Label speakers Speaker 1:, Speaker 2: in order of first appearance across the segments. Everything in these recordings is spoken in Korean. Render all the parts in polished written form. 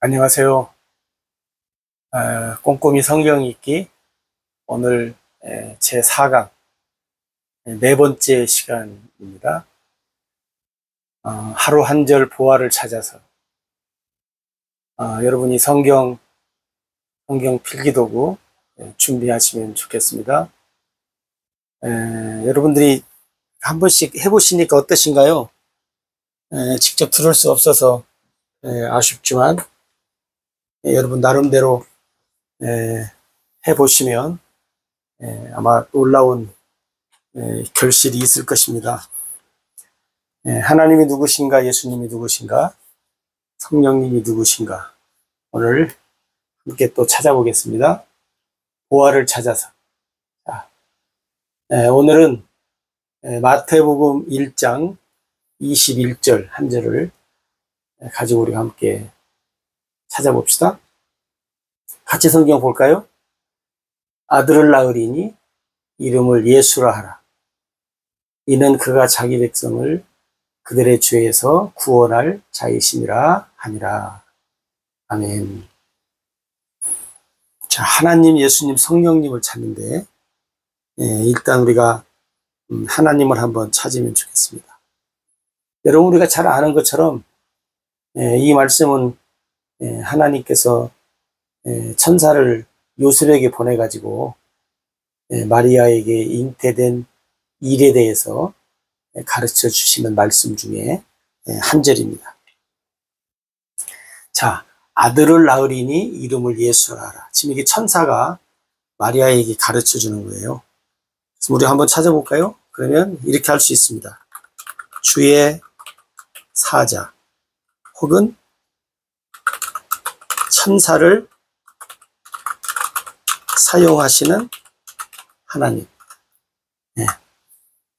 Speaker 1: 안녕하세요. 꼼꼼히 성경 읽기 오늘 제 4강 네 번째 시간입니다. 하루 한 절 보화를 찾아서. 여러분이 성경 필기도구 준비하시면 좋겠습니다. 여러분들이 한 번씩 해보시니까 어떠신가요? 직접 들을 수 없어서 아쉽지만 여러분 나름대로 해보시면 아마 놀라운 결실이 있을 것입니다. 하나님이 누구신가, 예수님이 누구신가, 성령님이 누구신가, 오늘 함께 또 찾아보겠습니다. 보화를 찾아서. 오늘은 마태복음 1장 21절 한 절을 가지고 우리가 함께 찾아봅시다. 같이 성경 볼까요? 아들을 낳으리니 이름을 예수라 하라. 이는 그가 자기 백성을 그들의 죄에서 구원할 자이심이라 하니라. 아멘. 자, 하나님, 예수님, 성령님을 찾는데 일단 우리가 하나님을 한번 찾으면 좋겠습니다. 여러분, 우리가 잘 아는 것처럼 이 말씀은 하나님께서 천사를 요셉에게 보내가지고 마리아에게 잉태된 일에 대해서 가르쳐 주시는 말씀 중에 한 절입니다. 자, 아들을 낳으리니 이름을 예수라 하라. 지금 이게 천사가 마리아에게 가르쳐 주는 거예요. 그래서 우리 한번 찾아볼까요? 그러면 이렇게 할 수 있습니다. 주의 사자 혹은 천사를 사용하시는 하나님.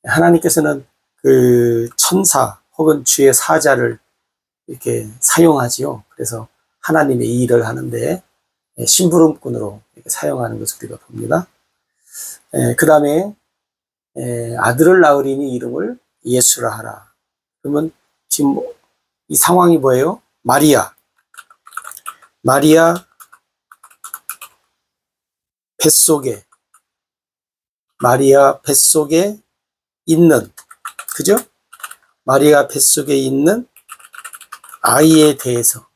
Speaker 1: 하나님께서는 그 천사 혹은 주의 사자를 이렇게 사용하지요. 그래서 하나님의 이 일을 하는데 심부름꾼으로 이렇게 사용하는 것을 우리가 봅니다. 그 다음에 아들을 낳으리니 이름을 예수라 하라. 그러면 지금 이 상황이 뭐예요? 마리아 뱃속에 있는, 그죠? 마리아 뱃속에 있는 아이에 대해서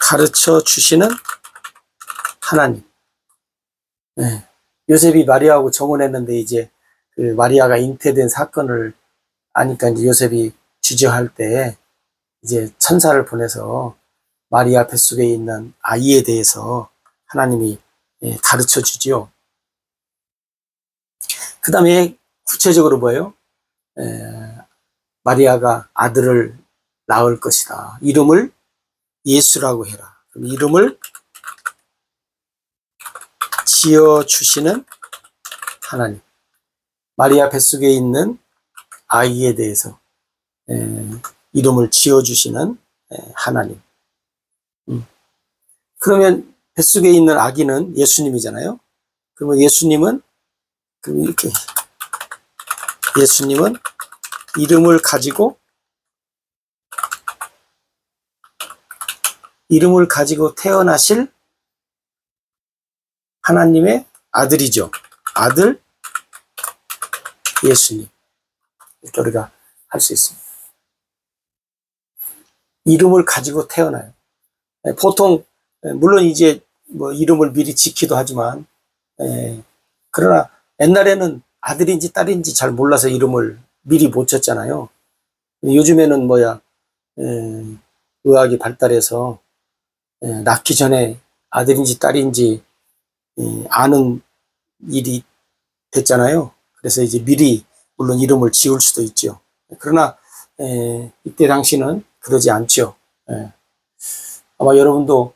Speaker 1: 가르쳐 주시는 하나님. 요셉이 마리아하고 정혼했는데 이제 그 마리아가 잉태된 사건을 아니까 이제 요셉이 주저할 때 이제 천사를 보내서 마리아 뱃속에 있는 아이에 대해서 하나님이 가르쳐 주지요. 그 다음에 구체적으로 뭐예요? 마리아가 아들을 낳을 것이다. 이름을 예수라고 해라. 그럼 이름을 지어주시는 하나님. 마리아 뱃속에 있는 아이에 대해서 이름을 지어주시는 하나님. 그러면 뱃속에 있는 아기는 예수님이잖아요. 그러면 예수님은 이름을 가지고 태어나실 하나님의 아들이죠. 아들 예수님. 이렇게 우리가 할 수 있습니다. 이름을 가지고 태어나요. 보통 물론 이제 뭐 이름을 미리 짓기도 하지만 그러나 옛날에는 아들인지 딸인지 잘 몰라서 이름을 미리 못 쳤잖아요. 요즘에는 의학이 발달해서 낳기 전에 아들인지 딸인지 아는 일이 됐잖아요. 그래서 이제 미리 물론 이름을 지을 수도 있죠. 그러나 이때 당시는 그러지 않죠. 아마 여러분도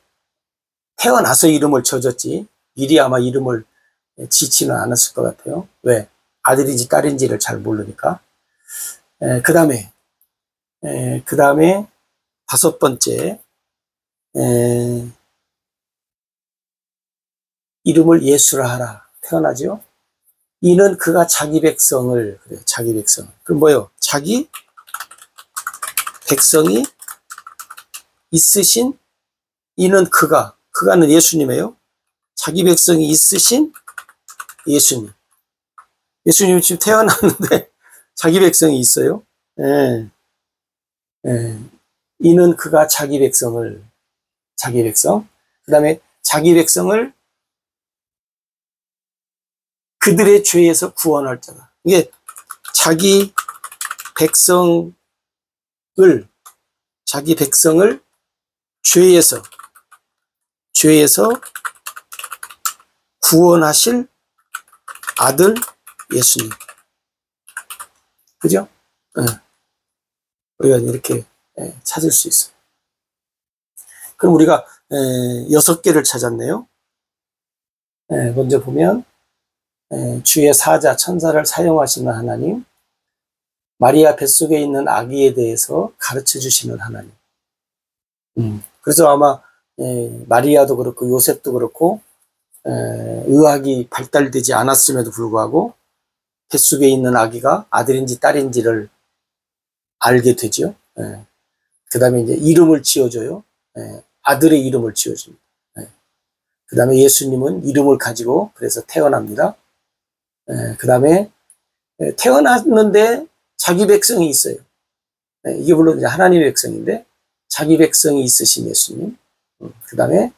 Speaker 1: 태어나서 이름을 지어줬지 미리 아마 이름을 짓지는 않았을 것 같아요. 왜? 아들인지 딸인지를 잘 모르니까. 그 다음에 다섯 번째, 이름을 예수라 하라. 태어나죠? 이는 그가 자기 백성을, 그래요. 자기 백성을. 그럼 뭐예요? 자기 백성이 있으신 이는 그가는 예수님이에요. 자기 백성이 있으신 예수님. 예수님이 지금 태어났는데 자기 백성이 있어요. 예. 예. 이는 그가 자기 백성, 그 다음에 자기 백성을 그들의 죄에서 구원할 자다. 이게 자기 백성을 죄에서 구원하실 아들 예수님. 그죠? 우리가 이렇게 찾을 수 있어요. 그럼 우리가 6개를 찾았네요. 먼저 보면 주의 사자 천사를 사용하시는 하나님, 마리아 뱃속에 있는 아기에 대해서 가르쳐 주시는 하나님. 그래서 아마 마리아도 그렇고 요셉도 그렇고 의학이 발달되지 않았음에도 불구하고 뱃속에 있는 아기가 아들인지 딸인지를 알게 되죠. 그 다음에 이제 이름을 지어줘요. 아들의 이름을 지어줍니다. 그 다음에 예수님은 이름을 가지고 그래서 태어납니다. 그 다음에 태어났는데 자기 백성이 있어요. 이게 물론 이제 하나님의 백성인데 자기 백성이 있으신 예수님. 그 다음에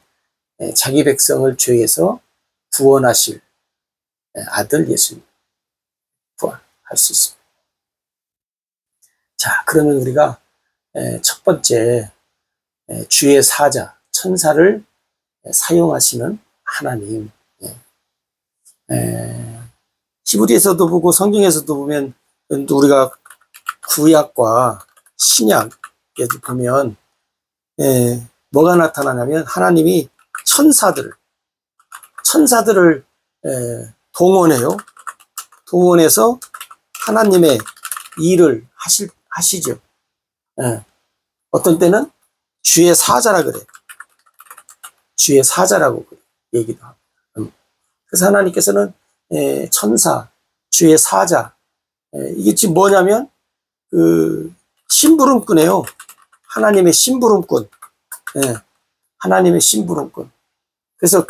Speaker 1: 자기 백성을 죄에서 구원하실 아들 예수님. 구원할 수 있습니다. 자, 그러면 우리가 첫 번째 주의 사자, 천사를 사용하시는 하나님. 히브리에서도 보고 성경에서도 보면 우리가 구약과 신약에도 보면 뭐가 나타나냐면 하나님이 천사들을 동원해요. 동원해서 하나님의 일을 하시죠. 어떤 때는 주의 사자라 그래. 주의 사자라고 얘기도 하고. 그래서 하나님께서는 천사, 주의 사자, 이게 지금 뭐냐면 심부름꾼이에요. 하나님의 심부름꾼. 하나님의 심부름꾼. 그래서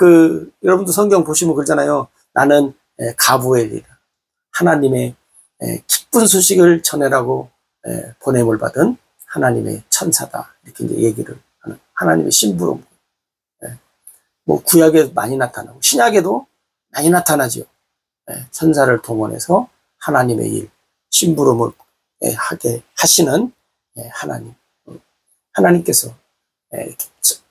Speaker 1: 여러분도 성경 보시면 그러잖아요. 나는 가브엘이다. 하나님의 기쁜 소식을 전해라고 보냄을 받은 하나님의 천사다. 이렇게 이제 얘기를 하는 하나님의 심부름꾼. 뭐 구약에 많이 나타나고 신약에도 많이 나타나죠. 천사를 동원해서 하나님의 일, 심부름을 하게 하시는 하나님. 하나님께서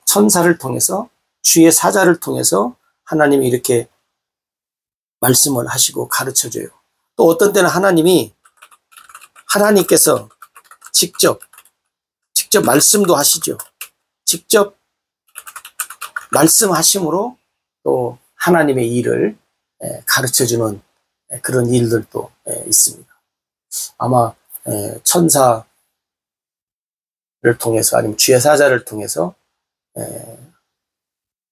Speaker 1: 천사를 통해서 주의 사자를 통해서 하나님이 이렇게 말씀을 하시고 가르쳐줘요. 또 어떤 때는 하나님께서 직접 말씀도 하시죠. 직접 말씀하심으로 또 하나님의 일을 가르쳐주는 그런 일들도 있습니다. 아마 천사를 통해서 아니면 주의 사자를 통해서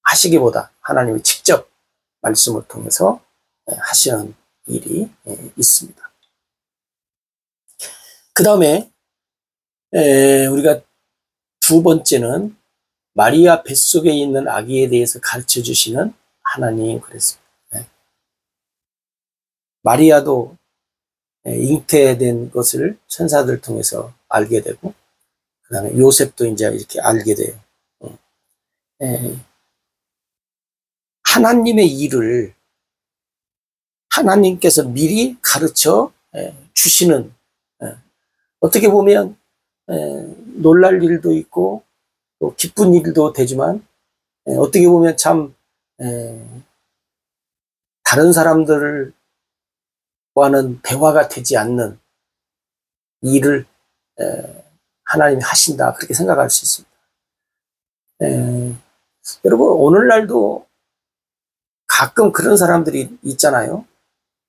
Speaker 1: 하시기보다 하나님이 직접 말씀을 통해서 하시는 일이 있습니다. 그 다음에 우리가 두 번째는 마리아 뱃속에 있는 아기에 대해서 가르쳐 주시는 하나님 그랬습니다. 마리아도 잉태된 것을 천사들 통해서 알게 되고 그 다음에 요셉도 이제 이렇게 알게 돼요. 하나님의 일을 하나님께서 미리 가르쳐 주시는, 어떻게 보면 놀랄 일도 있고 또 기쁜 일도 되지만 어떻게 보면 참 다른 사람들과는 대화가 되지 않는 일을 하나님이 하신다, 그렇게 생각할 수 있습니다. 여러분, 오늘날도 가끔 그런 사람들이 있잖아요.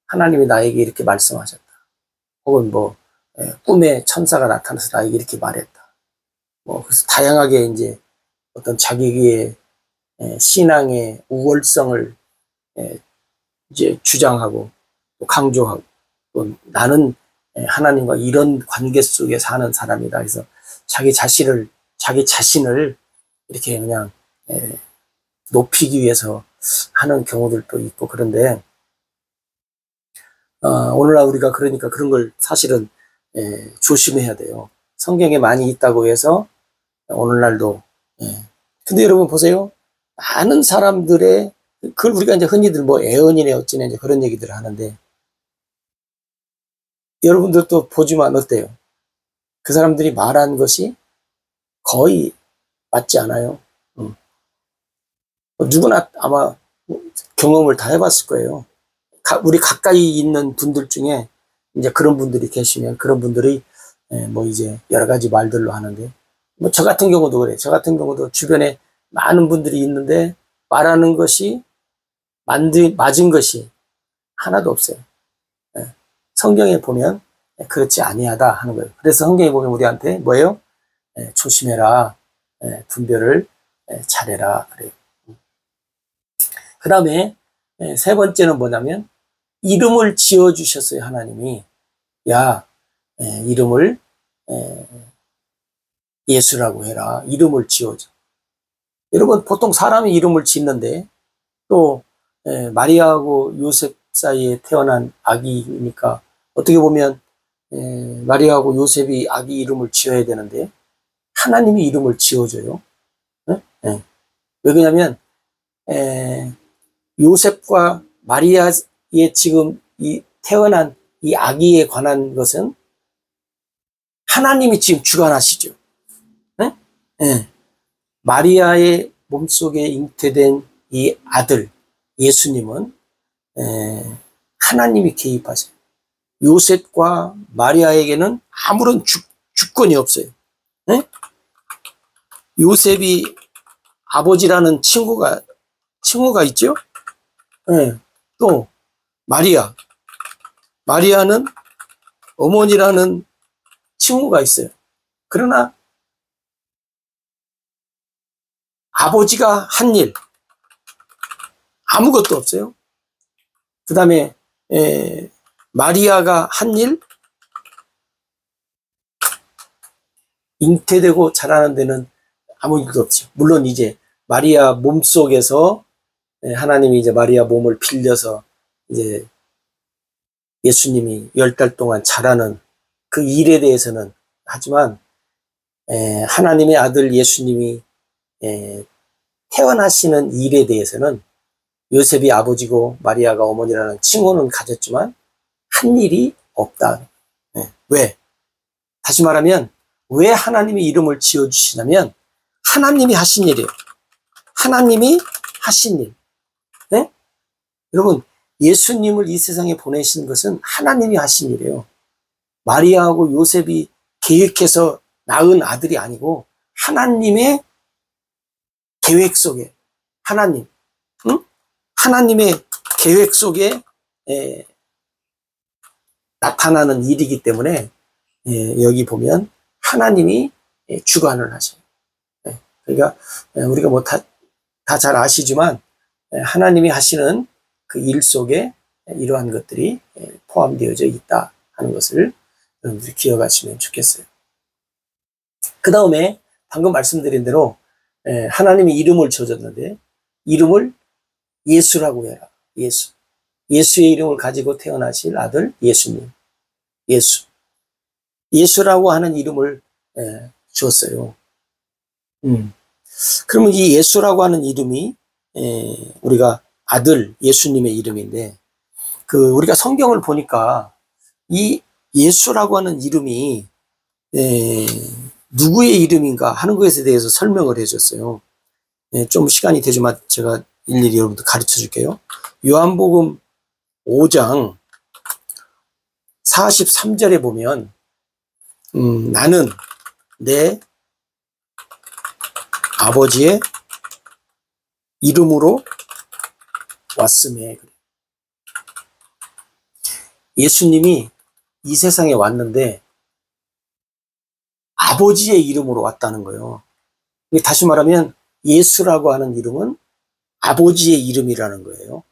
Speaker 1: 하나님이 나에게 이렇게 말씀하셨다. 혹은 꿈에 천사가 나타나서 나에게 이렇게 말했다. 그래서 다양하게 이제 어떤 자기의 신앙의 우월성을 이제 주장하고 또 강조하고 또 나는 하나님과 이런 관계 속에 사는 사람이다. 그래서 자기 자신을 이렇게 그냥 높이기 위해서 하는 경우들도 있고 그런데 오늘날 우리가 그러니까 그런 걸 사실은 조심해야 돼요. 성경에 많이 있다고 해서 오늘날도 근데 여러분 보세요. 많은 사람들의 그걸 우리가 이제 흔히들 뭐 애언이네 어찌네 이제 그런 얘기들을 하는데 여러분들도 보지만 어때요? 그 사람들이 말한 것이 거의 맞지 않아요. 누구나 아마 경험을 다 해봤을 거예요. 우리 가까이 있는 분들 중에 이제 그런 분들이 계시면 그런 분들이 뭐 이제 여러 가지 말들로 하는데 뭐 저 같은 경우도 그래요. 저 같은 경우도 주변에 많은 분들이 있는데 말하는 것이 맞은 것이 하나도 없어요. 성경에 보면 그렇지 아니하다 하는 거예요. 그래서 성경에 보면 우리한테 뭐예요? 조심해라. 분별을 잘해라. 그래요. 그 다음에 세 번째는 뭐냐면 이름을 지어주셨어요. 하나님이. 야, 이름을 예수라고 해라. 이름을 지어줘. 여러분 보통 사람이 이름을 짓는데 또 마리아하고 요셉 사이에 태어난 아기니까 어떻게 보면 마리아하고 요셉이 아기 이름을 지어야 되는데 하나님이 이름을 지어줘요. 왜 그러냐면 요셉과 마리아의 지금 이 태어난 이 아기에 관한 것은 하나님이 지금 주관하시죠. 마리아의 몸속에 잉태된 이 아들 예수님은 하나님이 개입하세요. 요셉과 마리아에게는 아무런 주권이 없어요. 요셉이 아버지라는 친구가 있죠. 또 마리아는 어머니라는 친구가 있어요. 그러나 아버지가 한 일 아무것도 없어요. 그 다음에 마리아가 한 일 잉태되고 자라는 데는 아무 일도 없죠. 물론 이제 마리아 몸속에서 하나님이 이제 마리아 몸을 빌려서 이제 예수님이 10달 동안 자라는 그 일에 대해서는 하지만 하나님의 아들 예수님이 태어나시는 일에 대해서는 요셉이 아버지고 마리아가 어머니라는 칭호는 가졌지만 한 일이 없다. 왜? 다시 말하면 왜 하나님이 이름을 지어주시냐면 하나님이 하신 일이에요. 하나님이 하신 일. 여러분 예수님을 이 세상에 보내신 것은 하나님이 하신 일이에요. 마리아하고 요셉이 계획해서 낳은 아들이 아니고 하나님의 계획 속에 하나님의 계획 속에 나타나는 일이기 때문에 여기 보면 하나님이 주관을 하셔요. 그러니까 우리가 뭐 다 잘 아시지만 하나님이 하시는 그 일 속에 이러한 것들이 포함되어져 있다 하는 것을 여러분들이 기억하시면 좋겠어요. 그 다음에 방금 말씀드린 대로 하나님이 이름을 지어줬는데 이름을 예수라고 해라. 예수의 이름을 가지고 태어나실 아들 예수님. 예수라고 하는 이름을 주었어요. 그러면 이 예수라고 하는 이름이 우리가 아들 예수님의 이름인데 우리가 성경을 보니까 이 예수라고 하는 이름이 누구의 이름인가 하는 것에 대해서 설명을 해줬어요. 좀 시간이 되지만 제가 일일이 여러분들 가르쳐 줄게요. 요한복음 5장 43절에 보면 나는 내 아버지의 이름으로 왔음에 예수님이 이 세상에 왔는데 아버지의 이름으로 왔다는 거예요. 다시 말하면 예수라고 하는 이름은 아버지의 이름이라는 거예요.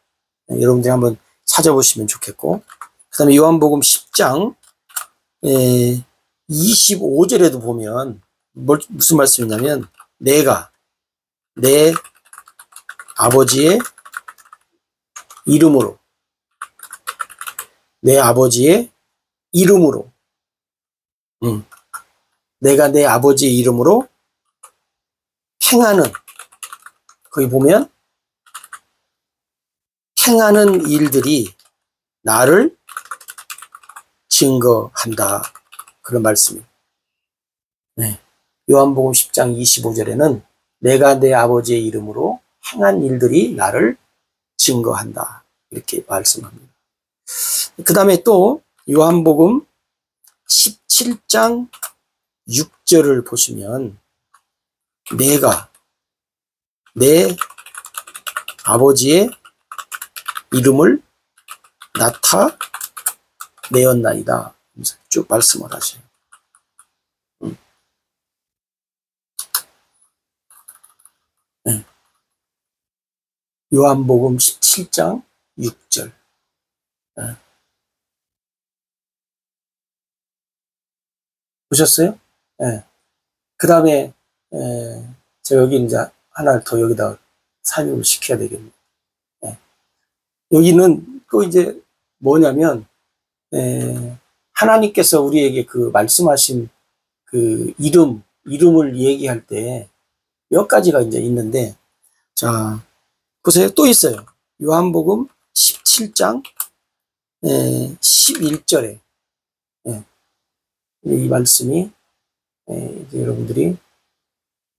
Speaker 1: 여러분들이 한번 찾아보시면 좋겠고 그 다음에 요한복음 10장 25절에도 보면 무슨 말씀이냐면, 내가 내 아버지의 이름으로, 내 아버지의 이름으로, 내가 내 아버지의 이름으로 행하는, 거기 보면 행하는 일들이 나를 증거한다. 그런 말씀이에요. 네. 요한복음 10장 25절에는 내가 내 아버지의 이름으로 행한 일들이 나를 증거한다. 이렇게 말씀합니다. 그 다음에 또 요한복음 17장 6절을 보시면 내가 내 아버지의 이름을 나타내었나이다. 쭉 말씀을 하셔요. 네. 요한복음 17장 6절. 네. 보셨어요? 네. 그 다음에 제가 여기 이제 하나를 더 여기다 삽입을 시켜야 되겠네요. 네. 여기는 또 이제 뭐냐면 하나님께서 우리에게 그 말씀하신 그 이름을 얘기할 때 몇 가지가 이제 있는데, 자, 보세요. 또 있어요. 요한복음 17장 11절에 이 말씀이 이제 여러분들이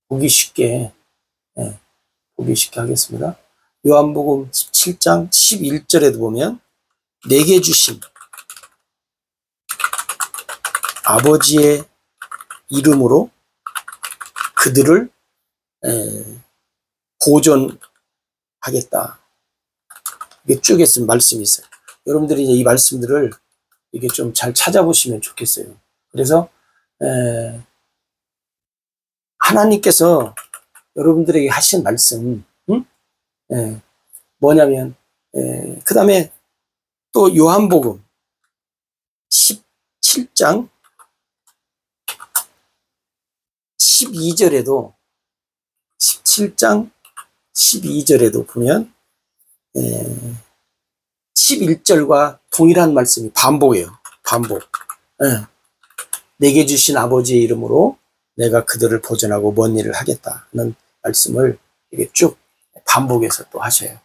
Speaker 1: 보기 쉽게 하겠습니다. 요한복음 17장 11절에도 보면 내게 주신 아버지의 이름으로 그들을 보존하겠다. 이게 쭉 있으면 말씀이 있어요. 여러분들이 이제 이 말씀들을 이게 좀 잘 찾아보시면 좋겠어요. 그래서 하나님께서 여러분들에게 하신 말씀, 뭐냐면 그 다음에 또 요한복음 17장 12절에도 17장 12절에도 보면 11절과 동일한 말씀이 반복이에요. 반복. 내게 주신 아버지의 이름으로 내가 그들을 보존하고 먼 일을 하겠다 하는 말씀을 이게 쭉 반복해서 또 하셔요.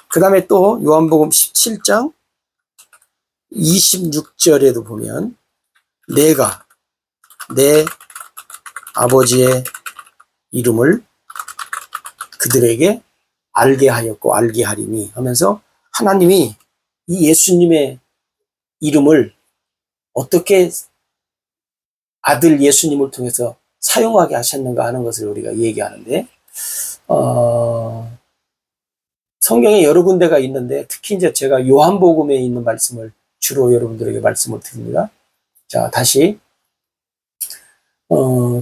Speaker 1: 그 다음에 또 요한복음 17장 26절에도 보면 내가 내 아버지의 이름을 그들에게 알게 하였고 알게 하리니 하면서 하나님이 이 예수님의 이름을 어떻게 아들 예수님을 통해서 사용하게 하셨는가 하는 것을 우리가 얘기하는데, 성경에 여러 군데가 있는데 특히 이제 제가 요한복음에 있는 말씀을 주로 여러분들에게 말씀을 드립니다. 자, 다시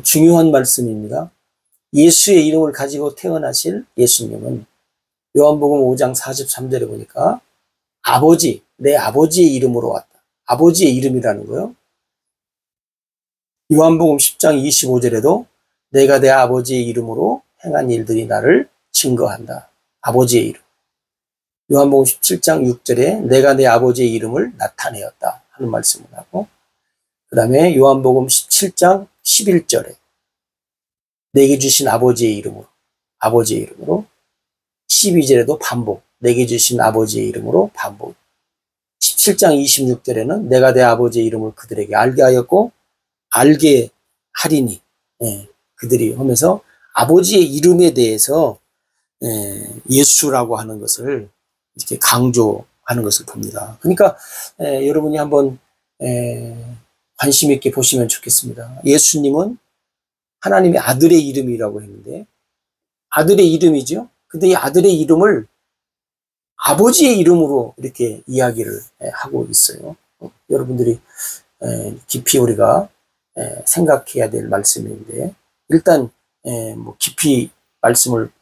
Speaker 1: 중요한 말씀입니다. 예수의 이름을 가지고 태어나실 예수님은 요한복음 5장 43절에 보니까 내 아버지의 이름으로 왔다. 아버지의 이름이라는 거요. 요한복음 10장 25절에도 내가 내 아버지의 이름으로 행한 일들이 나를 증거한다. 아버지의 이름. 요한복음 17장 6절에 내가 내 아버지의 이름을 나타내었다 하는 말씀을 하고, 그 다음에 요한복음 17장 11절에 내게 주신 아버지의 이름으로 12절에도 반복, 내게 주신 아버지의 이름으로 반복. 17장 26절에는 내가 내 아버지의 이름을 그들에게 알게 하였고 알게 하리니, 그들이 하면서 아버지의 이름에 대해서 예수라고 하는 것을 이렇게 강조하는 것을 봅니다. 그러니까 여러분이 한번 관심 있게 보시면 좋겠습니다. 예수님은 하나님의 아들의 이름이라고 했는데 아들의 이름이죠. 근데 이 아들의 이름을 아버지의 이름으로 이렇게 이야기를 하고 있어요. 여러분들이 깊이 우리가 생각해야 될 말씀인데, 일단 뭐 깊이 말씀을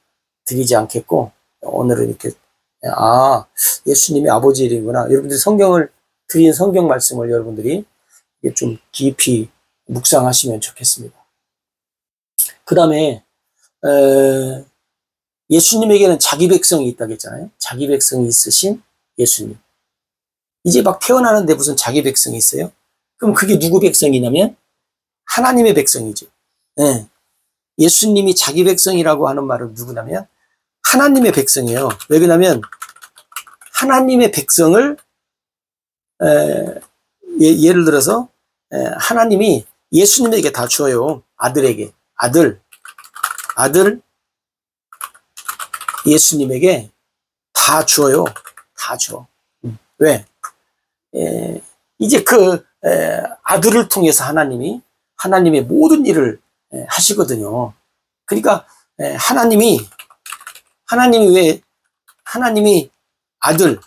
Speaker 1: 드리지 않겠고 오늘은 이렇게 예수님이 아버지 이름이구나. 여러분들이 성경을 드린 성경 말씀을 여러분들이 좀 깊이 묵상하시면 좋겠습니다. 그 다음에 예수님에게는 자기 백성이 있다고 했잖아요. 자기 백성이 있으신 예수님. 이제 막 태어나는데 무슨 자기 백성이 있어요? 그럼 그게 누구 백성이냐면 하나님의 백성이죠. 예. 예수님이 자기 백성이라고 하는 말은 누구냐면 하나님의 백성이에요. 왜 그러냐면 하나님의 백성을 예를 들어서 하나님이 예수님에게 다 줘요. 아들에게. 아들 예수님에게 다 줘요. 다 줘. 왜? 이제 그 아들을 통해서 하나님의 모든 일을 하시거든요. 그러니까 하나님이 아들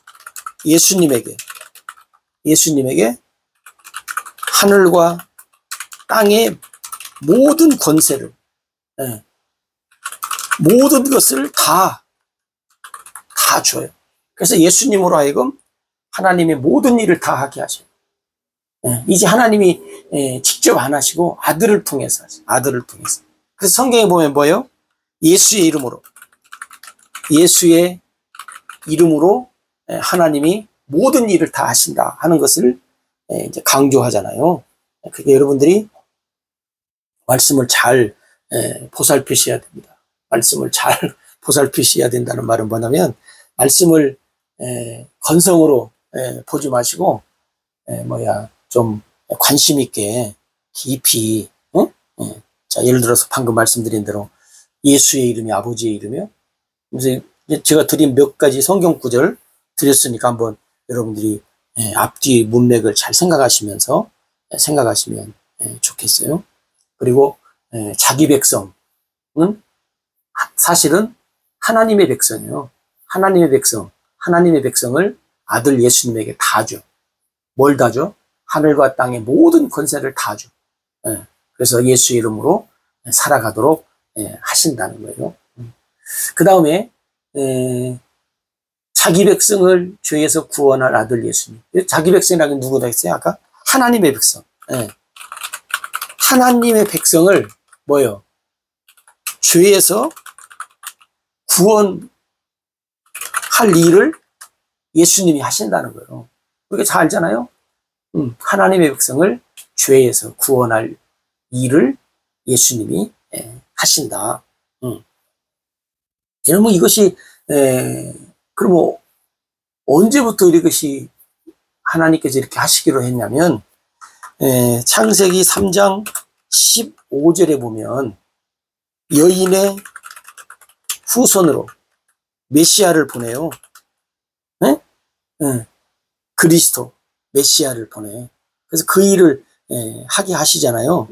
Speaker 1: 예수님에게 하늘과 땅의 모든 권세를 모든 것을 다 줘요. 그래서 예수님으로 하여금 하나님의 모든 일을 다 하게 하셔요. 이제 하나님이 직접 안 하시고 아들을 통해서 하세요. 아들을 통해서. 그래서 성경에 보면 뭐예요? 예수의 이름으로 하나님이 모든 일을 다 하신다 하는 것을 이제 강조하잖아요. 그게 여러분들이 말씀을 잘 보살피셔야 됩니다. 말씀을 잘 보살피셔야 된다는 말은 뭐냐면 말씀을 건성으로 보지 마시고 좀 관심 있게 깊이 자, 예를 들어서 방금 말씀드린 대로 예수의 이름이 아버지의 이름이요. 그래서 제가 드린 몇 가지 성경 구절 드렸으니까 한번 여러분들이 앞뒤 문맥을 잘 생각하시면 좋겠어요. 그리고 자기 백성은 사실은 하나님의 백성이에요. 하나님의 백성을 아들 예수님에게 다 줘. 뭘 다 줘? 하늘과 땅의 모든 권세를 다 줘. 그래서 예수 이름으로 살아가도록 하신다는 거예요. 그 다음에 자기 백성을 죄에서 구원할 아들 예수님. 자기 백성이라는 게 누구다 했어요? 아까 하나님의 백성. 하나님의 백성을 뭐예요? 죄에서 구원할 일을 예수님이 하신다는 거예요. 우리가 잘 알잖아요. 하나님의 백성을 죄에서 구원할 일을 예수님이 하신다. 여러분 이것이 그럼 언제부터 이것이 하나님께서 이렇게 하시기로 했냐면 창세기 3장 15절에 보면 여인의 후손으로 메시아를 보내요. 그리스도 메시아를 보내. 그래서 그 일을 하게 하시잖아요.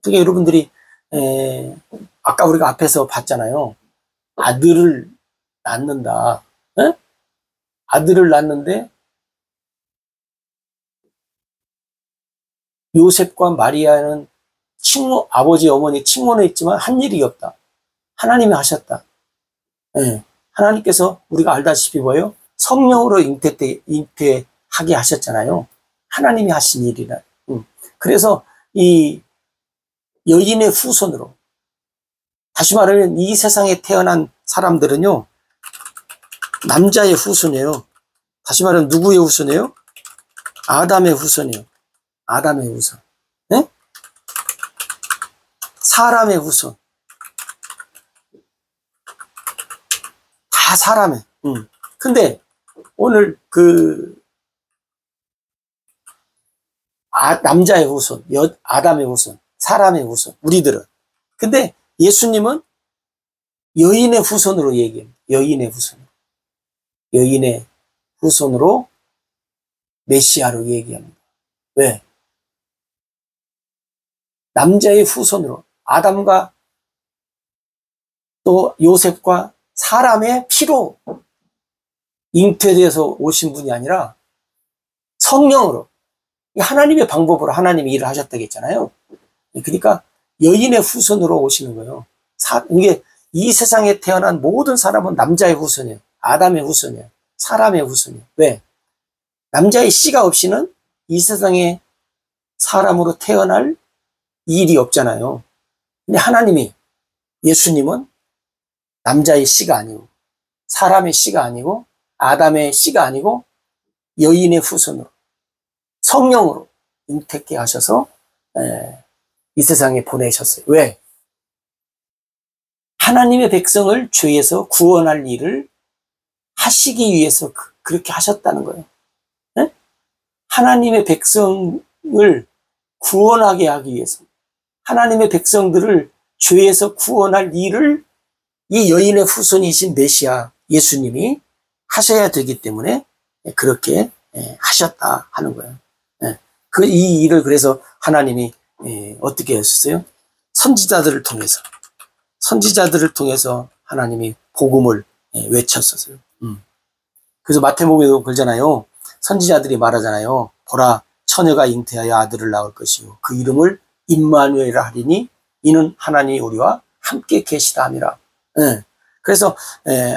Speaker 1: 그게 여러분들이 아까 우리가 앞에서 봤잖아요. 아들을 낳는다. 아들을 낳는데 요셉과 마리아는 아버지 어머니 칭원을 했지만 한 일이 없다. 하나님이 하셨다. 하나님께서 우리가 알다시피 뭐예요? 성령으로 잉태하게 하셨잖아요. 하나님이 하신 일이라. 그래서 이 여인의 후손으로, 다시 말하면 이 세상에 태어난 사람들은요, 남자의 후손이에요. 다시 말하면 누구의 후손이에요? 아담의 후손이에요. 아담의 후손. 네? 사람의 후손. 다 사람의. 근데 오늘 남자의 후손, 아담의 후손, 사람의 후손, 우리들은. 근데 예수님은 여인의 후손으로 얘기합니다. 여인의 후손으로 메시아로 얘기합니다. 왜? 남자의 후손으로 아담과 또 요셉과 사람의 피로 잉태돼서 오신 분이 아니라 성령으로, 하나님의 방법으로 하나님이 일을 하셨다고 했잖아요. 그러니까 여인의 후손으로 오시는 거예요. 이게 이 세상에 태어난 모든 사람은 남자의 후손이에요. 아담의 후손이에요. 사람의 후손이에요. 왜? 남자의 씨가 없이는 이 세상에 사람으로 태어날 일이 없잖아요. 근데 하나님이 예수님은 남자의 씨가 아니고 사람의 씨가 아니고 아담의 씨가 아니고 여인의 후손으로 성령으로 잉태케 하셔서 이 세상에 보내셨어요. 왜? 하나님의 백성을 죄에서 구원할 일을 하시기 위해서 그렇게 하셨다는 거예요. 네? 하나님의 백성을 구원하게 하기 위해서 하나님의 백성들을 죄에서 구원할 일을 이 여인의 후손이신 메시아 예수님이 하셔야 되기 때문에 그렇게 하셨다 하는 거예요. 이 일을 그래서 하나님이 어떻게 하셨어요? 선지자들을 통해서 하나님이 복음을 외쳤었어요. 그래서 마태복음에도 그러잖아요. 선지자들이 말하잖아요. 보라, 처녀가 잉태하여 아들을 낳을 것이요 그 이름을 임마누엘이라 하리니 이는 하나님이 우리와 함께 계시다 함이라. 그래서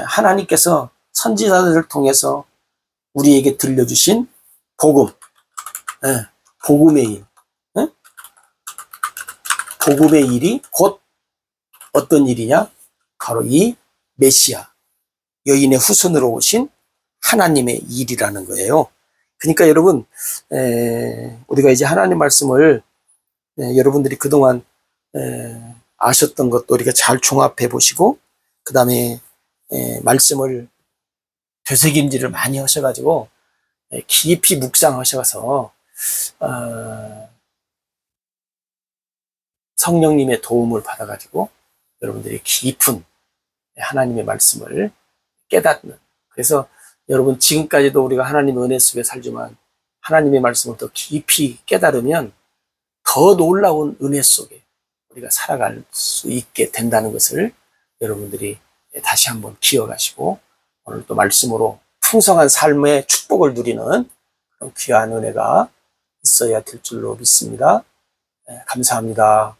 Speaker 1: 하나님께서 선지자들을 통해서 우리에게 들려주신 복음, 복음의 일, 복음의 일이 곧 어떤 일이냐? 바로 이 메시아, 여인의 후손으로 오신 하나님의 일이라는 거예요. 그러니까 여러분, 우리가 이제 하나님 말씀을 여러분들이 그동안 아셨던 것도 우리가 잘 종합해 보시고 그 다음에 말씀을 되새김질을 많이 하셔가지고 깊이 묵상하셔서 성령님의 도움을 받아가지고 여러분들이 깊은 하나님의 말씀을 깨닫는, 그래서 여러분 지금까지도 우리가 하나님의 은혜 속에 살지만 하나님의 말씀을 더 깊이 깨달으면 더 놀라운 은혜 속에 우리가 살아갈 수 있게 된다는 것을 여러분들이 다시 한번 기억하시고 오늘 또 말씀으로 풍성한 삶의 축복을 누리는 그런 귀한 은혜가 있어야 될 줄로 믿습니다. 감사합니다.